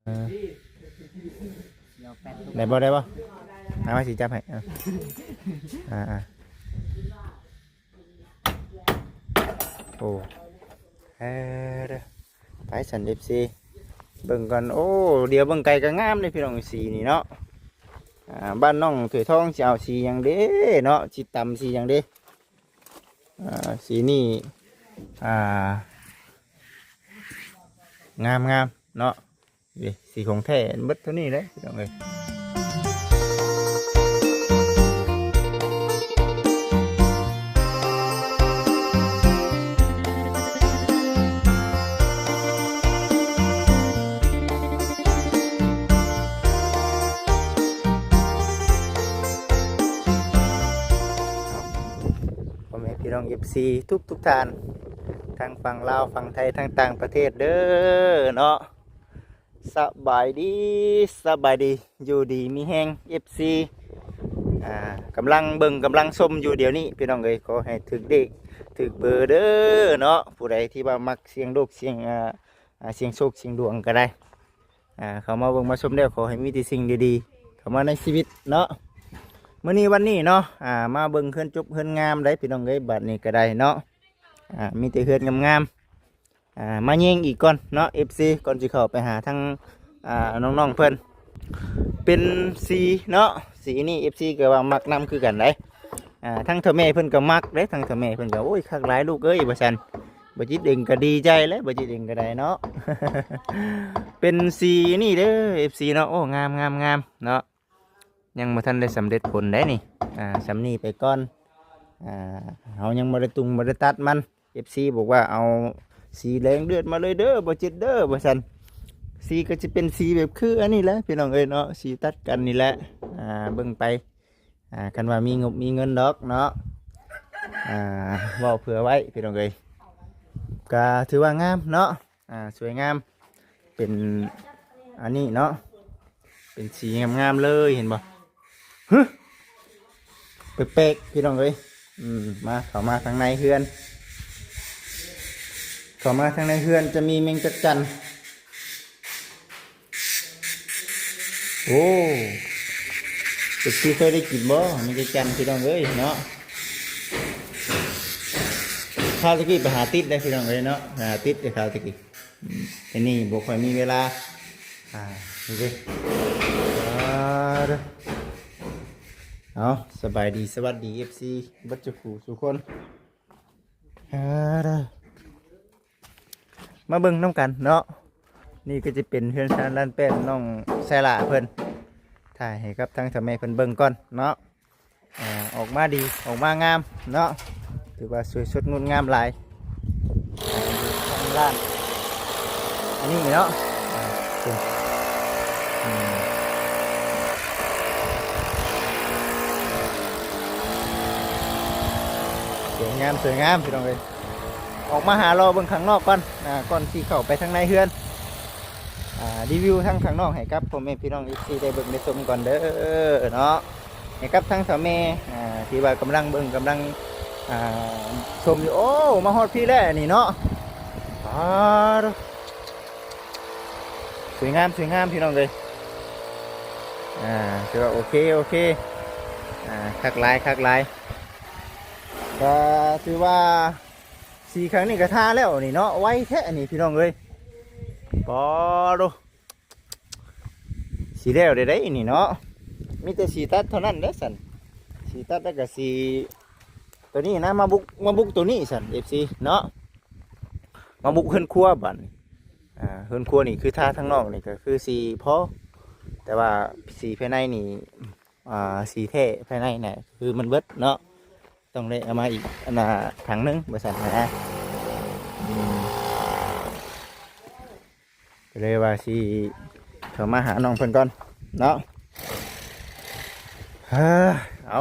เออเดี๋ยวแปด ได้บ่ได้บ่เอามาสิจับให้อ่าโอ้เด้อไปสันเอฟซีเบิ่งก่อนโอ้เดี๋ยวเบิ่งไก่ก็งามเลยพี่น้องสีนี่เนาะบ้านน้องถวยทองสิเอาสีหยังเด้เนาะสิตำสีหยังเด้สีนี่งามเนาะสีของแท้เบิดเท่านี้เลยพี่น้องเอ้ยพ่อแม่พี่น้องFCทุกท่านทางฝั่งลาวฝั่งไทยทางต่างประเทศเด้อเนาะสบายดีอยู่ดีมีแห้ง FC กำลังเบิ่งกำลังชมอยู่เดี๋ยวนี้พี่น้องเอ้ยขอให้ถึกเด็กถึกเบอร์เด้อเนาะผู้ใดที่ว่ามักเสียงโลกเสียงเสียงโชคเสียงดวงก็ได้เขามาเบิ่งมาชมแล้วขอให้มีแต่สิ่งดีๆเข้ามาในชีวิตเนาะมื้อนี้วันนี้เนาะมาเบิ่งเฮือนจบเฮือนงามได้พี่น้องเอ้ยบัดนี้ก็ได้เนาะมีแต่เฮือนงามๆมาแย่งอีกก่อนเนาะ FC ก่อนสิเข้าไปหาทั้งน้องๆเพิ่นเป็นสีเนาะสีนี่ FC ก็ว่ามักนำคือกันได้ทั้งเธอแม่เพิ่นก็มักเด้ทั้งเธอแม่เพิ่นก็โอ้ยคักหลายลูกเอ้ยว่าซั่นบ่จิตเองก็ดีใจแล้วบ่จิตเองก็ได้เนาะ เป็นสีนี่เด้อ FC เนาะโอ้งามเนาะยังบ่ทันได้สำเร็จผลได้นี่สำนี้ไปก่อนเฮายังบ่ได้ตุงบ่ได้ตัดมัน FC บอกว่าเอาสีแดงเลือดมาเลยเด้อบ่จิตเด้อว่าซั่นสีก็จะเป็นสีแบบคืออันนี้แหละพี่น้องเอ้ยเนาะสีตัดกันนี่แหละเบิ่งไปกันว่ามีงบมีเงินดอกเนาะเว้าเผื่อไว้พี่น้องเอ้ยก็ถือว่างามเนาะสวยงามเป็นอันนี้เนาะเป็นสีงามเลยเห็นบ่ฮึเป๊กๆพี่น้องเอ้ยมาเข้ามาทางในเฮือนจะมีแมงจักจั่นโอ้เด็กที่เคยได้กินบ่แมงจักจั่นพี่น้องเอ้ยเนาะข้าวตะกี้ไปหาติดได้พี่น้องเอ้ยเนาะหาติดได้ข้าวตะกี้ไอ้นี่บ่ค่อยมีเวลาดูดิเอาสบายดีสวัสดี FC บัดจุกูทุกคนมาเบิ่งน้ำกันเนาะนี่ก็จะเป็นเพื่อนชาญล้านเป็นน้องไซล่าเพิ่นถ่ายให้กับทั้งทำไมเพิ่นเบิ่งก่อนเนาะออกมาดีออกมางามเนาะถือว่าสวยสดงดงามหลายทางด้านอันนี้เนาะสวยงามพี่น้องเลยออกมาหารอเบิ่งข้างนอกก่อนก่อนที่เข้าไปทางในเฮือนรีวิวทั้งข้างนอกให้กับพ่อแม่พี่น้องที่ได้เบิ่งได้ชมก่อนเด้อเนาะให้กับทั้งสาวแม่ที่ว่ากำลังเบิ่งกำลังชมอยู่โอ้มาฮอดพี่แล้วนี่เนาะสวยงามพี่น้องเลยถือว่าโอเคคักลายก็ถือว่าสีครั้งนี้ก็ท่าแล้วนี่เนาะไว้แท้นี่พี่น้องเลยปอดูสีแล้วได้นี่เนาะมีแต่สีตัดเท่านั้นเด้อสันสีตัดแล้วก็สีตัวนี้นะมาบุกตัวนี้สัน FC เนาะมาบุกเฮือนครัวบัดเฮือนครัวนี่คือท่าทั้งนอกนี่ก็คือสีพอแต่ว่าสีภายในนี่สีแท้ภายในเนี่ยคือมันเบิดเนาะต้องได้เอามาอีกถังนึงบริษัทนะก็เลยว่าสิเข้ามาหาน้องเพิ่นก่อนเนาะเอา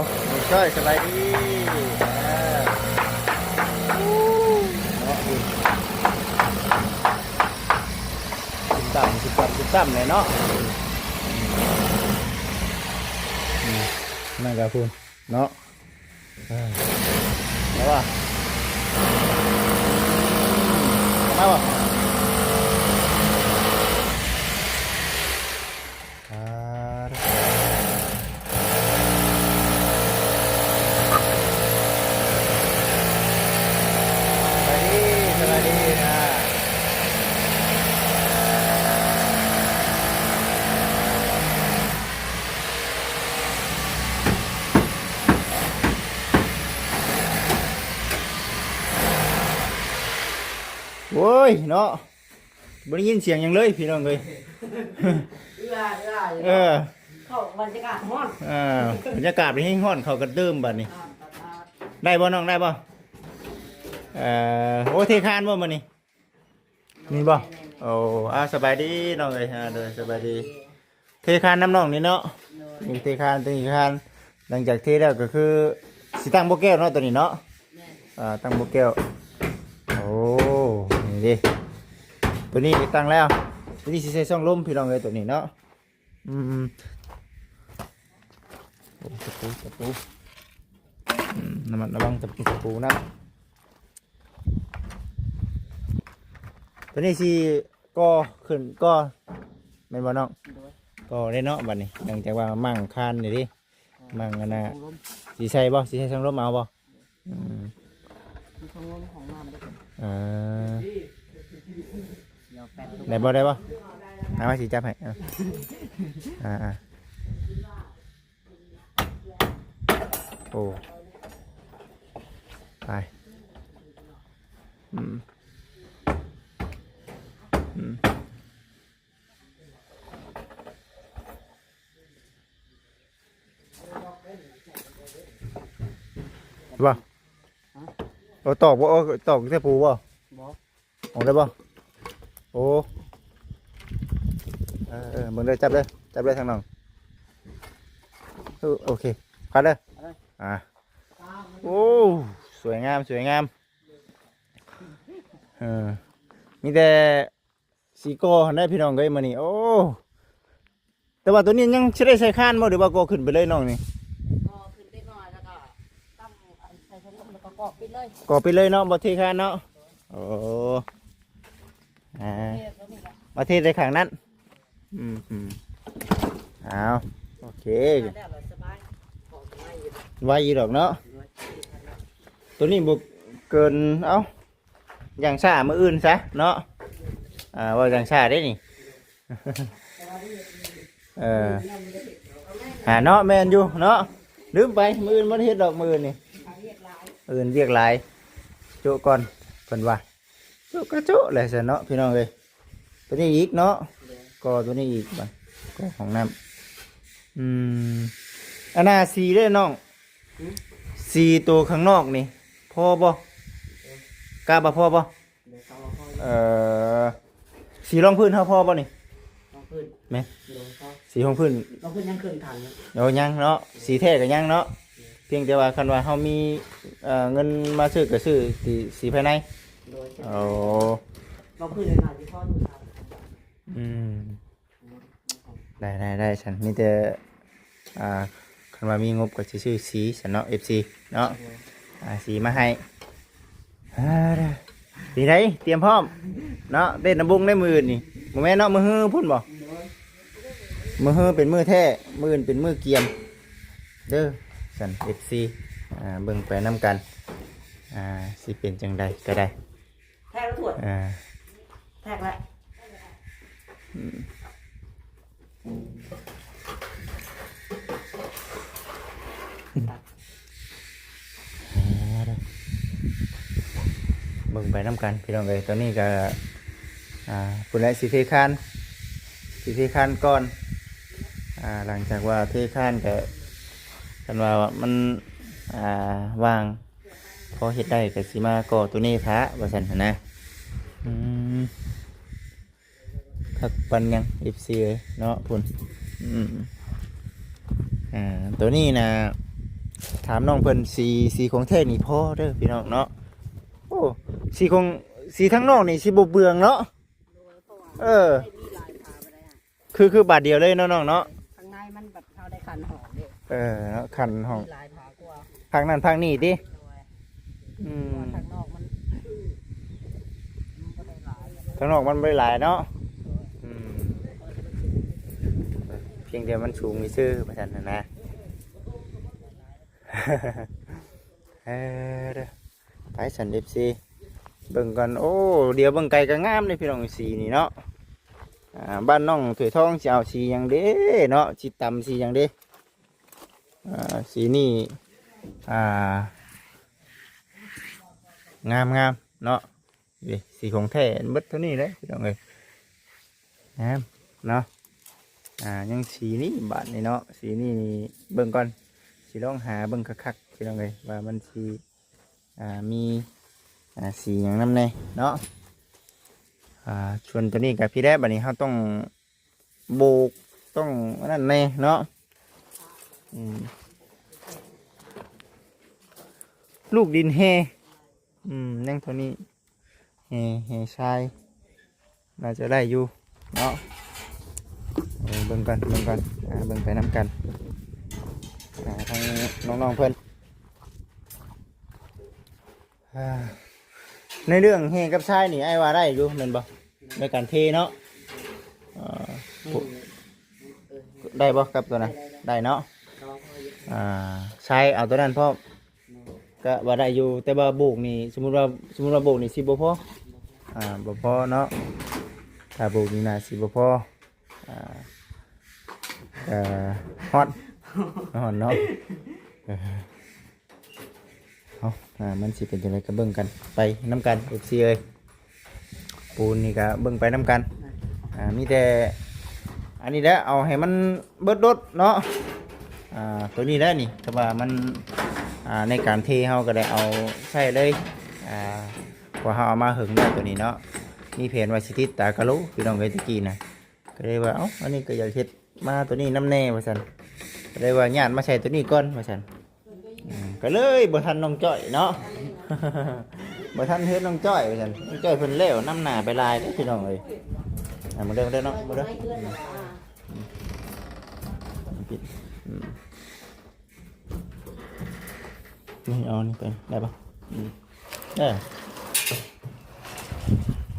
ช่วยสบายดีต่ำเลยเนาะนั่นก็คุณเนาะแล้วว่ามาบ่ อ้ยเนาะบ่ได้ยินเสียงหยังเลยพี่น้องเอ้ย เออ เข้าบรรยากาศร้อน บรรยากาศเป็นแห้งร้อนเขาก็เดิมบัดนี้ได้บ่น้องได้บ่โอ้เทคานบ่มื้อนี้มีบ่โอ้สบายดีน้องเอ้ยเด้อสบายดีเทคานน้ำน้องนี่เนาะมีเทคานหลังจากเทแล้วก็คือสิตั้งโบแก้วเนาะตัวนี้เนาะตั้งโบแก้วโอ้นี่ดิตัวนี้ตั้งแล้วตัวนี้สิใส่ช่องลมพี่น้องเอ้ยตัวนี้เนาะโอ้ตะปูน้ำมันระวังตะปูนะตัวนี้สิก็ขึ้นก็ไม่นบ่น้องก็ได้เนาะบัดนี้หลังจากว่ามั่งคานนี่ดิมั่งอันน่ะสีใส่บ่สีใส่ช่องลมเอาบ่มีของลมของน้ำด้วยเดี๋ยวแปด ได้บ่ได้บ่เอามาสิจับให้โอ้ไปบ่เราตอกบ่ตอกแค่ปูบ่ บอก ออกได้บ่โอ้มึงเด้อจับเลยทางน้องโอเคพัดเลยโอ้สวยงามมีแต่สีโก้ได้พี่น้องเอ้ยมื้อนี้โอ้แต่ว่าตัวนี้ยังสิได้ใส่คานบ่หรือว่าโก้ขึ้นไปเลยน้องนี่ ก็ขึ้นได้หน่อยแล้วก็ตั้งใส่ชั้นลมแล้วก็กรอกปิดเลย ก่อไปเลยเนาะบ่เทคานเนาะโอ้มาเทในข้างนั้นเอาโอเคไว้อีดอกเนาะตัวนี้บุกเกินอย่างซ่ามื้ออื่นซะเนาะว่าอย่างซ่าได้นี่ เนาะแม่นอยู่เนาะลืมไปมื้ออื่นบ่ได้เฮ็ดดอกมื้อนี่อื่นเรียกหลายโจก่อนเพิ่นว่าโจกระโจแหละซะเนาะพี่น้องเอ้ยตัวนี้อีกเนาะก็ตัวนี้อีกบัดก็ของน้ำอันน่ะสีเด้อน้องสีตัวข้างนอกนี่พอบ่กล้าบ่พอบ่สีรองพื้นเฮาพอบ่นี่รองพื้น แม่สีรองพื้น รองพื้นยังขึ้นทัน โอ้ยังเนาะสีแท้ก็ยังเนาะเพียงแต่ว่าคันว่าเฮามีเงินมาซื้อก็ซื้อสีภายในโอ้ รองพื้นในหน้าที่พ่ออยู่ทันได้ฉันมีแต่คันว่ามีงบก็สิซื้อสีฉันเนาะ FC เนาะสีมาให้สีไหนเตรียมพร้อมเนาะเต้นน้ำบุ้งได้มือนี่บ่แม่นเนาะมือฮื้อพุ่นบ่มือฮื้อเป็นมือแท้มืออื่นเป็นมือเกียมเด้อฉัน FC เบิ่งไปนํกันสิเป็นจังใดก็ได้แทกแล้วถวดแทกแล้วเบิ่งไปน้ำกันพี่น้องเอ้ยตอนนี้ก็ปุ่นและสีเทคานก่อนหลังจากว่าเทคานก็กันว่ามันว่างพอเฮ็ดได้ก็สิมาก่อตัวนี้ท้าว่าซั่นหั่นนะคักปันยัง FC เอ้ยเนาะพุ่นตัวนี้นะถามน้องเพิ่นสีของแท้นี่พอเด้อพี่น้องเนาะโอ้สีทั้งนอกนี่สิบ่เบืองเนาะคือบาทเดียวเลยเนาะน้องเนาะข้างในมันแบบเขาได้ขันหอมเด้เนาะขันห้องลายผากว่าพังนั้นพังนี่ดิข้างนอกมันข้างนอกมันไม่หลายเนาะเพียงแต่มันสูงมีซื่อประชันนะไปสันเอฟซีเบิ่งกันโอ้เดี๋ยวเบิ่งไก่ก็งามเลยพี่น้องสีนี่เนาะบ้านน้องถุยทองจะเอาสีอย่างเด้เนาะสีต่ำสีอย่างเด้สีนี่งามเนาะ ดิสีของแท้เบิดเท่านี้เลยพี่น้องเอ้ยนะครับเนาะยังสีนี้บาทนี่เนาะสีนี้นี่เบิ่งก่อนสีลองหาเบิ่งคักๆพี่น้องเอ้ยว่ามันสีมีสีอย่างนั้นเลยเนาะส่วนตัวนี้กับพี่แรกบัดนี้เขาต้องโบกต้องนั่นแน่เนาะลูกดินแห่นั่งตัวนี้แห่ชายน่าจะได้อยู่เนาะเบิ่งกันเบิ่งไปน้ำกันทางน้องๆเพื่อนในเรื่องแห่กับชายนี่ไอ้ว่าได้อยู่เหมือนบ่ในการเทเนาะได้บ่กับตัวนั้นได้เนาะชายเอาตัวนั้นพ่อก็ว่าได้อยู่แต่ว่าโบกนี่สมมุติว่าโบกนี่สิบ่พอบ่พอเนาะถ้าโบกนี่น่ะสิบ่พอฮอตเนาะมันสิเป็นจังไดก็เบิ่งกันไปน้ำกัน FC เอ้ยปูนนี่ก็เบิ่งไปน้ำกันมีแต่อันนี้แหละเอาให้มันเบิดรถเนาะตัวนี้แหละนี่แต่ว่ามันในการเทเฮาก็ได้เอาใช้เลยพอเฮาเอามาหึงได้ตัวนี้เนาะมีแผนว่าสิติดตากะลุพี่น้องเอ้ยตะกี้น่ะก็เลยว่าอันนี้ก็อยากเฮ็ดมาตัวนี้น้ำแน่ว่าซั่นก็เลยว่าญาติมาใช้ตัวนี้ก่อนว่าซั่นก็เลยบ่ทันน้องจ้อยเนาะ บ่ทันเฮ็ดน้องจ้อยว่าซั่นน้องจ้อยเพิ่นแล้วน้ำหน้าไปลายเด้อพี่น้องเอ้ยมาเด้อเนาะมาเด้อปิดนี่เอานี่ไปได้ปะ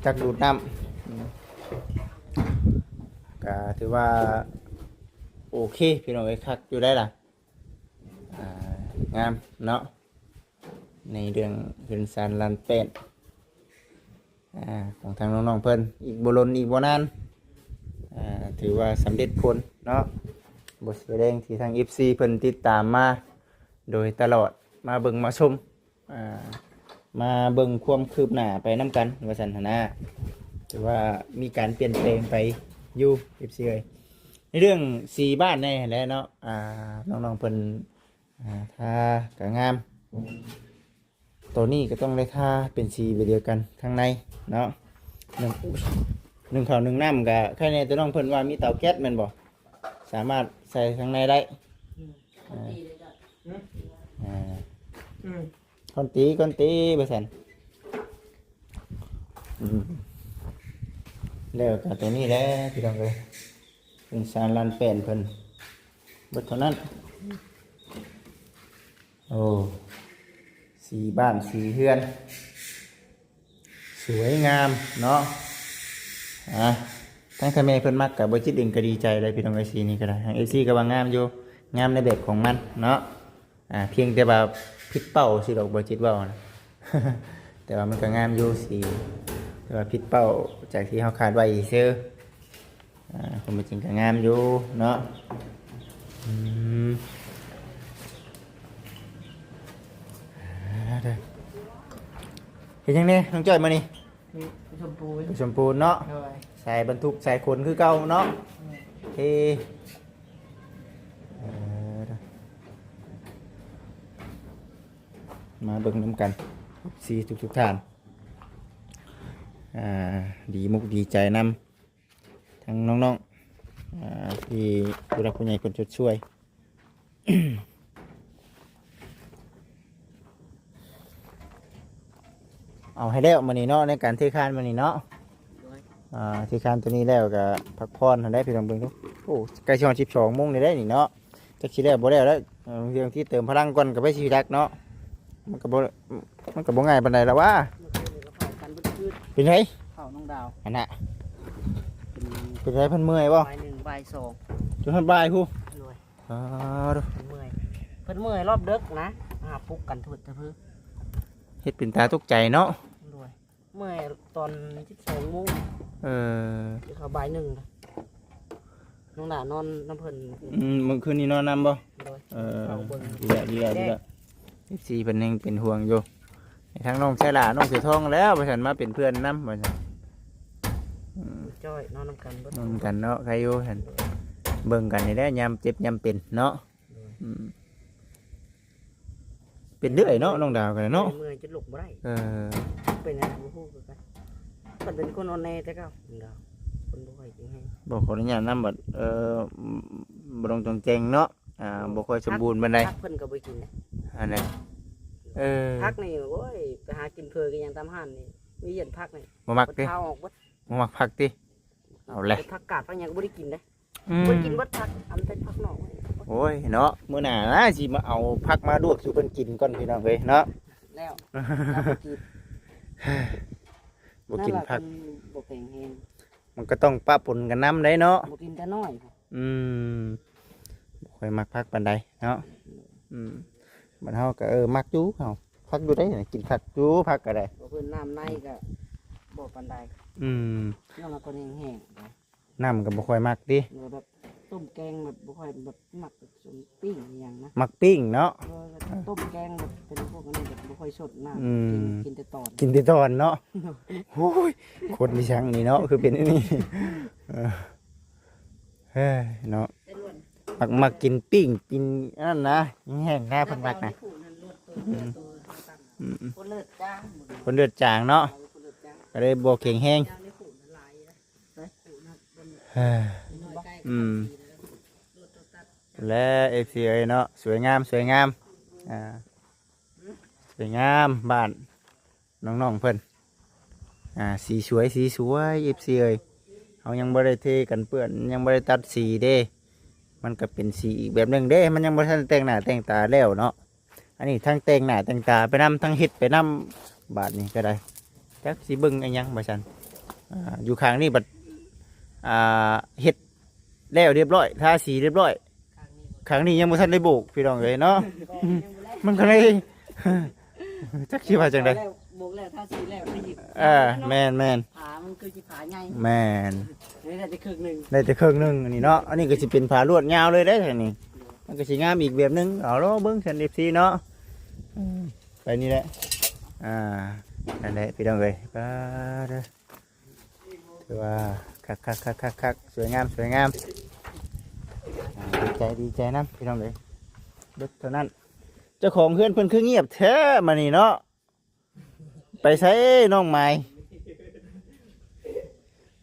จักดูดน้ำก็ถือว่าโอเคพี่น้องเอ้ยคักอยู่ได้ล่ะงามเนาะในเรื่องเป็นสารลันเป็ดของทางน้องๆเพิ่นอีกบ่ล้นอีกบ่นานถือว่าสำเร็จผลเนาะบทแสดงที่ทาง FC เพิ่นติดตามมาโดยตลอดมาเบิ่งมาชมมาเบิ่งความคืบหน้าไปน้ำกันว่าซั่นนะถือว่ามีการเปลี่ยนแปลงไปอยู่ FC เอ้ยในเรื่องสีบ้านแน่แล้วเนาะน้องๆเพิ่นทากะงามตัวนี้ก็ต้องได้ทาเป็นสีแบบเดียวกันข้างในเนาะหนึ่งข้าวหนึ่งน้ำกับแค่ในตัวน้องเพิ่นว่ามีเตาแก๊สแม่นบ่สามารถใส่ข้างในได้ก้อนตีไปสั่นแล้วกับตัวนี้แหละพี่น้องเลยเป็นสารลันแป้นเพิ่นเบิดเท่านั้นโอ้สีบ้านสีเฮือนสวยงามเนาะทั้งทำไมเพิ่นมักกับบริจิตเองก็ดีใจเลยพี่น้องไอซีนี่ก็ได้ทางไอซีก็ว่างามอยู่งามในแบบของมันเนาะเพียงแต่ว่าผิดเป้าสิดอกบริจิตว่านะ แต่ว่ามันก็งามอยู่สีแต่ว่าผิดเป้าจากที่เขาคาดไว้เชื่อคนเป็นจริงก็งามอยู่เนาะเห็นยังไงน้องจ้อยมานี่ชมพูเนาะใส่บรรทุกใส่ขนคือเก่าเนาะมาเบิ่งน้ำกันสีทุกท่านดีมุกดีใจนำทั้งน้องๆที่ผู้รักผู้ใหญ่คนช่วย เอาให้แล้วมานี่เนาะในการเทคานมานี่เนาะเทคานตัวนี้แล้วก็พักผ่อนได้พี่น้องเบิ่งดูโอ้ใกล้ช่วง12 โมงนี่ได้นี่เนาะจะคิดแล้วบ่แล้วเรื่องที่เติมพลังก่อนกับไปชีวิตเนาะมันก็บ่ง่ายปานใดแล้วว่าเป็นไงเข้าน้องดาวอันน่ะเป็นไงเพิ่นเมื่อยบ่บ่าย 1 บ่าย 2จนฮอดบ่ายฮู้รวยเมื่อยเพิ่นเมื่อยรอบดึกนะปลุกกันทุดเพิ่นเฮ็ดเป็นตาตกใจเนาะรวยเมื่อยตอน12 โมงจะเข้าบ่าย 1น้องดาวนอนน้ำเพิ่นเมื่อคืนนี้นอนนำบ่ดีแล้วสีเพิ่นยังเป็นห่วงอยู่ ทั้งน้องชายหลาน้องเสือทองแล้วว่าซั่นมาเป็นเพื่อนนำว่าซั่น จ้อยนอนน้ำกันเบิด นอนกันเนาะใครอยู่ซั่นเบิ่งกันนี่แหละยามเจ็บยามเป็นเนาะอืมเป็นเรื่อยเนาะน้องดาวกันเนาะ เมื่อยจะลุกบ่ได้ เออ เป็นอะไรบ่ฮู้คือกันมันเป็นคนอ่อนแอแต่เก่าดาวคนบ่ค่อยกินให้ บอกขออนุญาตนำบัดบ่ต้องจงแจงเนาะบ่ค่อยสมบูรณ์ปานใด พักเพิ่นก็บ่กินนะ อันนั้นเออ พักนี่โอ้ยไปหากินเพื่อกันยังตามห้านนี่มีเย็นพักนี่ บ่มัก บ่ ติ เท้าออกเบิด บ่มักพักติเอาแหละ พักกาดพักหยังก็บ่ได้กินเด้ อืม บ่กินเบิดพักอันเป็นพักนอกไว้ โอ้ยเนาะมื้อหน้านะสิมาเอาพักมาลวกสู่เพิ่นกินก่อนพี่น้องเอ้ยเนาะ แล้วบ่กิน บ่กินพัก บ่แข็งแรง มันก็ต้องปะปนกันน้ำได้เนาะ บ่กินแต่น้อย อืมบ่ค่อยมักพักปานใดเนาะอืมบัดเฮาก็มักอยู่เฮาพักอยู่ได้กินพักอยู่พักก็ได้ บ่เพิ่นน้ำในก็บ่ปานใด อืม น้องละคนแห้งๆนะ น้ำก็บ่ค่อยมักติ หรือแบบต้มแกงแบบบ่ค่อยแบบหมักแบบสมปิ้งอหย่างนะ มักปิ้งเนาะ ต้มแกงแบบเป็นพวกนั้นแบบบ่ค่อยสดนะ อืม กินแต่ตอน กินแต่ตอนเนาะโอ้ยคนที่ช่างนี่เนาะคือเป็นอันนี้เออเฮ้ยเนาะมักกินปิ้งกินอันนั้นนะแห้งหน้าเพิ่นมักนะอืม คนเลิศจ้าง คนเลือดจางเนาะ คนเลิศจ้าง ก็เลยบ่แข็งแห้ง จ้างในขู่มันหลายนะใช่ขู่นั่นบน เฮ้ย น้อยใกล้ อืม และเอฟซีเอ้ยเนาะสวยงามสวยงามสวยงามบ้านน้องๆเพิ่นสีสวยสีสวยเอฟซีเอ้ยเขายังบ่ได้เทกันเปื้อนยังบ่ได้ตัดสีเด้ มันก็เป็นสีอีกแบบหนึงเด้ มันยังบ่ทันแต่งหน้าแต่งตาแล้วเนาะอันนี้ทั้งแต่งหน้าแต่งตาไปนำทั้งเฮ็ดไปนำบาดนี้ก็ได้จักสิเบิ่งอันหยังบ่ซั่นอยู่ข้างนี้บัดเฮ็ดแล้วเรียบร้อยทาสีเรียบร้อย ครั้งนี้ยังบ่ทันได้โบกพี่น้องเลยเนาะ มันก็เลย จักสิว่าจังได๋ บุกแล้วถ้าสีแล้วได้หยิบ แม่น ผามันคือสิผาใหญ่ แม่น นี่ได้แต่ครึ่งหนึง ได้แต่ครึ่งหนึงอันนี้เนาะอันนี้ก็สิเป็นผ้าลวดยาวเลยได้ทางนี้มันก็สิงามอีกแบบหนึงเอาล่ะเบิ่งซัน FC เนาะไปนี่แหละนั่นแหละพี่น้องเอ้ยก็เด้อถือว่าคักๆๆๆสวยงามสวยงามดีใจนะพี่น้องเลยเบิดเท่านั้นเจ้าของเพื่อนเพิ่นคือเงียบแท้มานี่เนาะไปใช้น้องไม้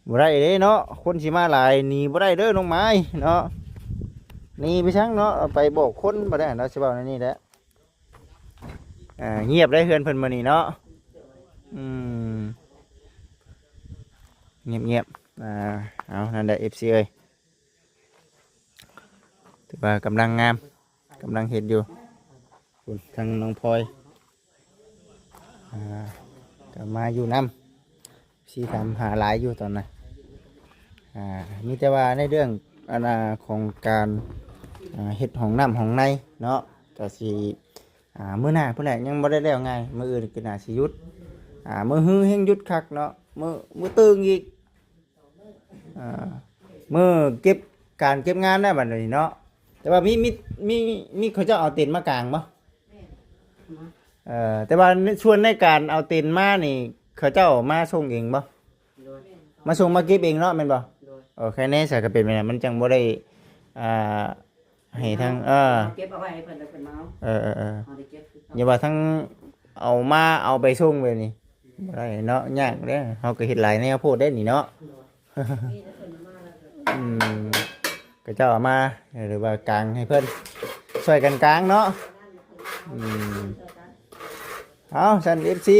บ่ได้เด้เนาะคนสิมาหลายหนีบ่ได้เด้อน้องไม้เนาะหนีไปชังเนาะไปบอกคนบ่ได้เนาะสิเว้าในนี้แหละเงียบได้เพื่อนเพิ่นมานี่เนาะเงียบเอานั่นแหละ FC เอ้ยถือว่ากำลังงามกำลังเห็ดอยู่คุณทางน้องพลอยก็มาอยู่น้ำสีทำหาหลายอยู่ตอนนั้นมีแต่ว่าในเรื่องของการเห็ดของน้ำของในเนาะก็สีมื้อหน้าเพื่อนแหละยังไม่ได้แล้วไงมื้ออื่นก็น่าสิหยุดมื้อฮื้อเฮงหยุดคักเนาะมื้อตึงอีกมื้อเก็บการเก็บงานได้บัดนี้เนาะแต่ว่ามีเขาจะเอาเต็นท์มากลางบ่แต่ว่าชวนในการเอาเต็นท์มานี่เขาเจ้ามาส่งเองบ่ โดย มาส่งมาเก็บเองเนาะแม่นบ่ โดย โอเคแน่ซะก็เป็นไปได้มันจังบ่ได้ให้ทางเก็บเอาไว้ให้เพิ่นแล้วเพิ่นมาเอา เอาได้เก็บคือ อย่าว่าทั้งเอามาเอาไปส่งไปนี่บ่ได้เนาะยากเด้อเฮาก็เฮ็ดหลายแนวโพดได้นี่เนาะ ก็เจ้าเอามาหรือว่ากลางให้เพิ่นช่วยกันกลางเนาะเอาสัน FC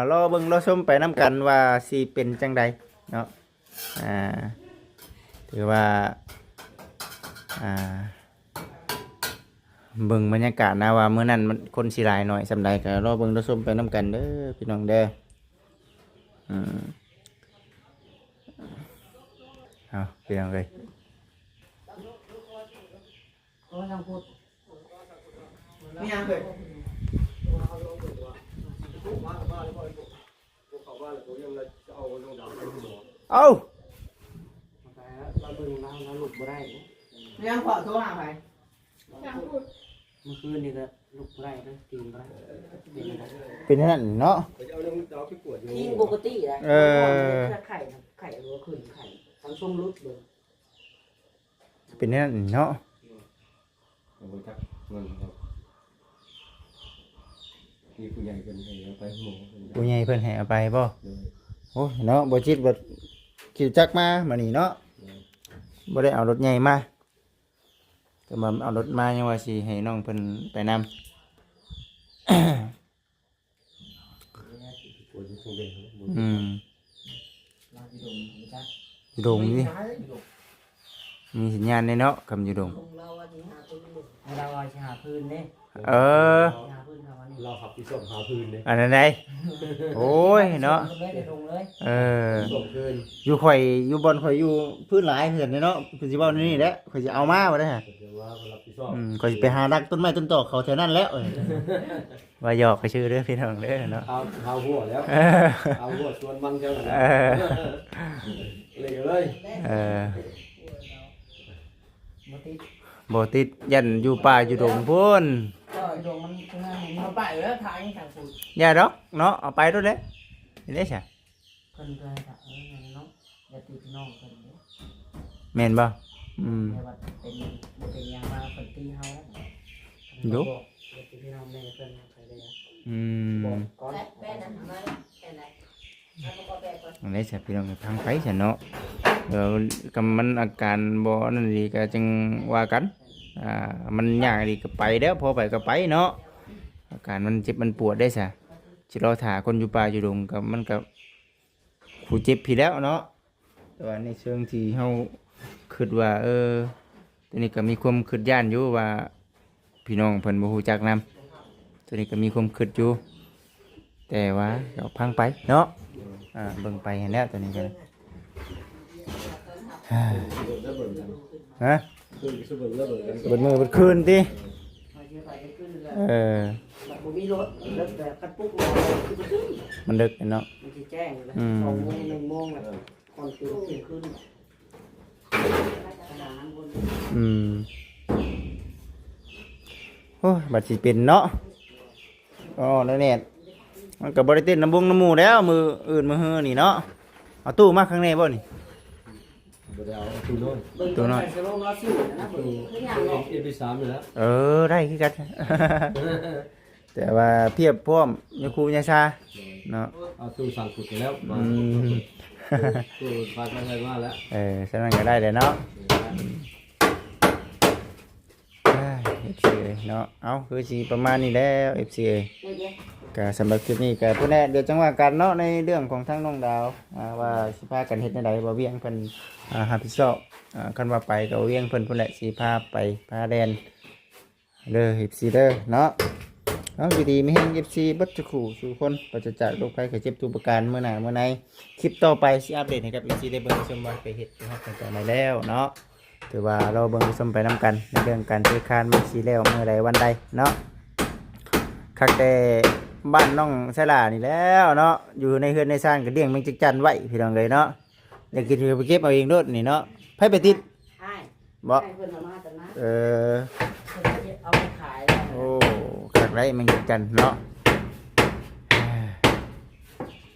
รอเบิ่งรอชมไปน้ำกันว่าสิเป็นจังใดเนาะถือว่าเบิ่งบรรยากาศนะว่ามื้อนั้นมันคนสิหลายหน่อยสำใดก็รอเบิ่งรอชมไปน้ำกันเด้อพี่น้องเด้อเอาพี่น้องเอ้ย โอ้ยทางพูด นี่ยังเลย เอา เราเบิ่งแล้วหลุดบ่ได้ ยังขอโทรหาใคร เมื่อคืนนี่ก็ลุกไรเลยตีนไรเป็นอะไร เป็นนั่นเนาะ เอาเรื่องเอาไปปวดอยู่ ทีมปกตินะไข่ไข่รัวขึ้นไข่ทั้งช่วงรุดเลย เป็นนั่นเนาะ เอาไปจักเงินครับมีผู้ใหญ่เป็นให้เอาไปหมู่ ผู้ใหญ่เพิ่นให้เอาไปบ่ เลย โอ้ยเนาะบ่จิตบ่คิวจักมามื้อนี้เนาะบ่ได้เอารถใหญ่มาแต่มาเอารถมายังว่าสิให้น้องเพิ่นไปนำ ปวดอยู่ตรงเดียว อืม ลาที่ดงจ้ะ อยู่ดงนี่มีสัญญาณในเนาะคำอยู่ดง เราว่าที่หาพื้นเราว่าที่หาพื้นเนี่ย เออ หาพื้นทำอันนี้ เราขับที่ส่งหาพื้นเลย อันนั้นไดโอ้ยเนาะ เลยเดี๋ยวลงเลย เออ ส่งคืน อยู่ข่อยอยู่บอนข่อยอยู่พื้นหลายเพิ่นเนาะเพิ่นสิเว้านี่แหละข่อยสิเอามาบ่ได้ฮะ เดี๋ยวว่ารับผิดชอบ ข่อยสิไปหารักต้นไม้ต้นตอกเขาแถวนั้นแล้วเอ้ยว่าหยอกก็ชื่อเด้อพี่น้องเด้อเนาะ เอาหัวแล้ว เออ เอาหัวชวนมันเจ้าหน่อย เออ เลยเลย เออ มาติด บ่ติดยันอยู่ป่าอยู่ดงพุ่น ก็ดงมันงานมันไปแล้วทางทางฝุ่น อย่าดอกเนาะเอาไปโดดเด้นี่เด้ซะ คนเคยค่ะน้องอย่าติดน้องคนนี้ แม่นบ่อืม แต่ว่าเป็นยางมาคนตีเฮาแล้ว ยุ พี่น้องแม่เพิ่นไปเลย อืม บอกก่อน แป้นะมาแค่ไหนแล้วก็แป้ก่อน อันนี้ซะพี่น้องทางไปซะเนาะเดี๋ยวกำมันอาการบ่นั่นดีก็จึงว่ากันมันยากดีก็ไปแล้วพอไปก็ไปเนาะอาการมันเจ็บมันปวดได้ซะสิรอถ่าคนอยู่ป่าอยู่ดงก็มันก็ผู้เจ็บพี่แล้วเนาะแต่ว่าในเชิงที่เฮาคิดว่าตัวนี้ก็มีความคิดย่านอยู่ว่าพี่น้องเพิ่นบ่ฮู้จักนำตัวนี้ก็มีความคิดอยู่แต่ว่าเดี๋ยวพังไปเนาะเบิ่งไปให้แล้วตัวนี้กันฮะ คืนสุบระเบิดกัน เบิดมือเบิดคืนติ มาเชื่อไปขึ้นเลย เออ บ่มีรถรถแบบคันปุ๊กรอคือมันขึ้น มันดึกเนาะ มันสิแจ้งเลย 2 โมง1 โมงแล้วก่อนตื่นเที่ยงคืนขนาดนั้นบน โอ้ยบัดสิเป็นเนาะอ๋อนั่นแหละมันก็บ่ได้เต้นน้ำบงน้ำหมู่แล้วมืออื่นมือฮือนี่เนาะเอาตู้มาข้างในบ่นี่ บ่ได้เอาตู้น้อย เบิ่งตัวน้อยสโลมาสินะเบิ่งคือหยังเนาะ เอ็นไป3อยู่แล้ว ได้คือกัน แต่ว่าเพียบพร้อมยาคูยาชาเนาะ เอาตู้สั่งขุดไปแล้ว อืม ตู้พาดอะไรมาแล้ว ฉะนั้นก็ได้เลยเนาะFC เนาะเอาคือสิประมาณนี้แล้ว FC ก็สำหรับคลิปนี้ก็ผู้แน่เดี๋ยวจังว่ากันเนาะในเรื่องของทั้งน้องดาวว่าสิพากันเฮ็ดจังไดบ่เวียงเพิ่นรับผิดชอบคันว่าไปก็เวียงเพิ่นพุ่นแหละสิพาไปพาแดนเด้อ FC เด้อเนาะเอาอยู่ดีมีแฮง FC เบัดทุกคู่ทุกคนปราศจากโรคภัยไข้เจ็บทุกประการมื้อหน้ามื้อในคลิปต่อไปสิอัปเดตให้กับ FC ได้เบิ่งชมว่าไปเฮ็ดไปฮอดกันต่อมาแล้วเนาะถือว่าเราเบิ่งชมไปนํกันในเรื่องการซื้อคานมันสิแล้วมื้อใดวันใดเนาะคักแต่บ้านน้องไสลานี่แล้วเนาะอยู่ในเฮือนในซ่านก็เลี้ยงแมงจักจั่นไว้พี่น้องเลยเนาะอยากกินก็ไปเก็บเอาเองโดดนี่เนาะไผไปติด ใช่ บ่ ให้เพิ่นเอามาแต่นะ เออ เพิ่นจะเอาไปขายแล้ว โอ้คักไรแมงจักจั่นเนาะ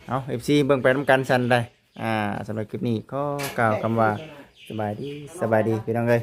เอา FC เบิ่งไปนํกันซั่นได้สำหรับคลิปนี้ก็กล่าวคำว่าสบายดีพี่น้องเอ้ย